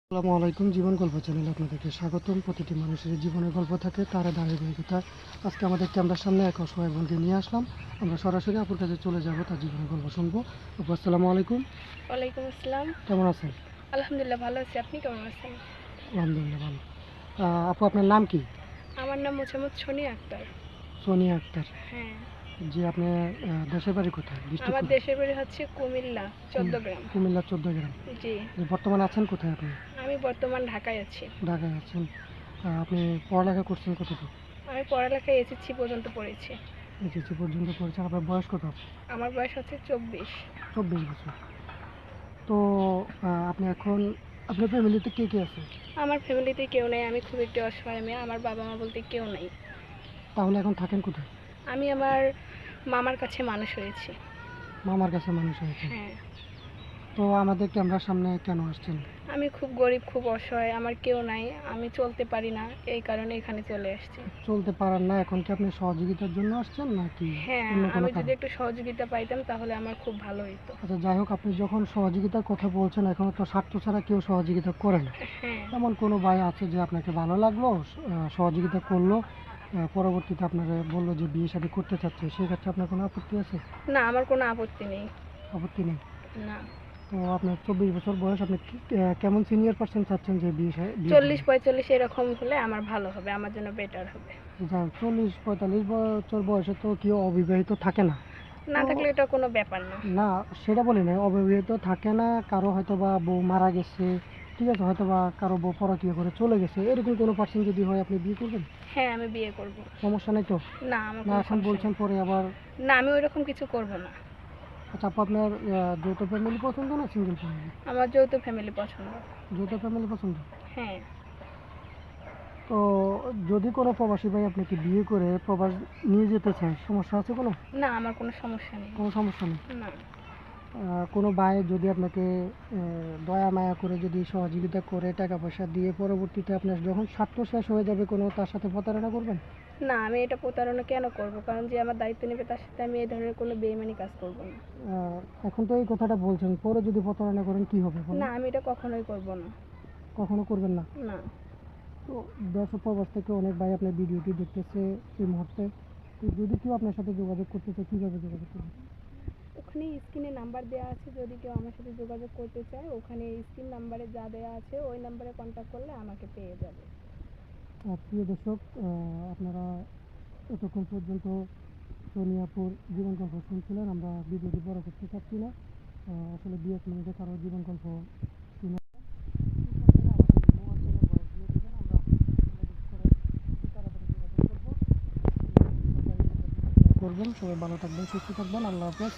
আসসালামু আলাইকুম। জীবন গল্প চ্যানেলে আপনাদেরকে স্বাগতম। প্রতিটি মানুষের জীবনের গল্প থাকে, তার ধারাবাহিকতা। আজকে আমাদের ক্যামেরার সামনে এক অসহায় বোনকে নিয়ে আসলাম। আমরা সরাসরি আপুর কাছে চলে যাব, তার জীবনের গল্প শুনবো। আপু আসসালামু আলাইকুম। ওয়ালাইকুম আসসালাম। কেমন আছেন? আলহামদুলিল্লাহ ভালো আছি। আপনি কেমন আছেন? আলহামদুলিল্লাহ ভালো। আপু আপনার নাম কি? আমার নাম মোছাম্মদ সোনিয়া আক্তার। সোনিয়া আক্তার। হ্যাঁ, জি, আপনার দেশের বাড়ি কোথায়, ডিস্ট্রিক্ট আমার কোথায়? দেশের বাড়ি হচ্ছে কুমিল্লা 14 গ্রাম। কুমিল্লা 14 গ্রাম। জি, বর্তমানে আছেন কোথায় আপনি? আমি বর্তমান ঢাকায় আছি। ঢাকায় আছেন। আপনি পড়ালেখা করছেন কতটুকু? আমি পড়ালেখায় এসএসসি পর্যন্ত পড়েছি। এসএসসি পর্যন্ত পড়েছেন। আপনার বয়স কত? আমার বয়স হচ্ছে 24। 24 বছর। তো আপনি এখন আপনার ফ্যামিলিতে কে কে আছে? আমার ফ্যামিলিতে কেউ নেই, আমি খুব একটি অসহায় মেয়ে। আমার বাবা মা বলতে কেউ নেই। তাহলে এখন থাকেন কোথায়? আমি আমার মামার কাছে মানুষ হয়েছি। মামার কাছে মানুষ হয়েছে। হ্যাঁ, তো আমাদের ক্যামেরার সামনে কেন আসছেন? আমি খুব গরিব, খুব অসহায়, আমার কেউ নাই, আমি চলতে পারি না, এই কারণে এখানে চলে আসছি। চলতে পারেন না, এখন কি আপনি সহযোগিতার জন্য আসছেন নাকি হ্যাঁ, অন্য কোনো আমি কারণ? যদি একটু সহযোগিতা পাইতাম তাহলে আমার খুব ভালো হতো। আচ্ছা, যাই হোক, আপনি যখন সহযোগিতার কথা বলছেন, এখন তো স্বার্থ ছাড়া কেউ সহযোগিতা করে না। হ্যাঁ, এমন কোনো ভাই আছে যে আপনাকে ভালো লাগলো, সহযোগিতা করলো, পরবর্তীতে আপনারা বললো যে বিয়ে শাদী করতে চাচ্ছে, সেক্ষেত্রে আপনার কোনো আপত্তি আছে? না, আমার কোনো আপত্তি নেই। আপত্তি নেই। না, তো আপনার 24 বছর বয়স, আপনি কেমন সিনিয়র পার্সন চাচ্ছেন যে বিয়ে 40-45 এরকম হলে আমার ভালো হবে, আমার জন্য বেটার হবে। যা 40-45 বছর বয়সে তো কেউ অবিবাহিত থাকে না। না তো থাকলে এটা কোনো ব্যাপার না। না, সেটা বলি না, অবিবাহিত থাকে না, কারো হয়তো বা বউ মারা গেছে, ঠিক আছে, হয়তো বা কারো বউ পরকীয়া করে চলে গেছে, এরকম কোনো পার্সন যদি হয়, আপনি বিয়ে করবেন? হ্যাঁ, আমি বিয়ে করব। সমস্যা নেই তো? না, আমার না কোনো এখন সমস্যা বলছেন নেই। পরে আবার? না, আমি ওইরকম কিছু করব না। আচ্ছা আপু, আপনার যৌথ ফ্যামিলি পছন্দ না সিঙ্গেল ফ্যামিলি? আমার যৌথ ফ্যামিলি পছন্দ। যৌথ ফ্যামিলি পছন্দ। হ্যাঁ, তো যদি কোনো প্রবাসী ভাই আপনাকে বিয়ে করে প্রবাস নিয়ে যেতে চায়, সমস্যা আছে কোনো? না, আমার কোনো সমস্যা নেই। কোনো সমস্যা নেই। না, কোনো ভাই যদি আপনাকে দয়া মায়া করে যদি সহযোগিতা করে টাকা পয়সা দিয়ে, পরবর্তীতে আপনার যখন স্বার্থ শেষ হয়ে যাবে, কোনো তার সাথে প্রতারণা করবেন? না, আমি এটা প্রতারণা কেন করব? কারণ যে আমার দায়িত্ব নেবে তার সাথে আমি এই ধরনের কোনো বেইমানি কাজ করব না। এখন তো এই কথাটা বলছেন, পরে যদি প্রতারণা করেন কি হবে বলুন? না, আমি এটা কখনোই করব না। কখনো করবেন না। না, তো দেশ ও প্রবাস থেকে অনেক ভাই আপনার ভিডিওটি দেখতেছে এই মুহূর্তে। তো যদি কেউ আপনার সাথে যোগাযোগ করতে চায়, কীভাবে যোগাযোগ করবে? ওখানে স্ক্রিনে নাম্বার দেওয়া আছে, যদি কেউ আমার সাথে যোগাযোগ করতে চায় ওখানে স্ক্রিন নাম্বারে যা দেওয়া আছে ওই নাম্বারে কন্ট্যাক্ট করলে আমাকে পেয়ে যাবে। প্রিয় দর্শক, আপনারা এতক্ষণ পর্যন্ত সোনিয়াপুর জীবন গল্প শুনছিলেন। আমরা ভিডিওটি বড় করতে চাচ্ছি না, আসলে 2-1 মিনিটে কারো জীবন গল্প শুনে করবেন। সবাই ভালো থাকবেন, সুস্থ থাকবেন। আল্লাহ হাফেজ।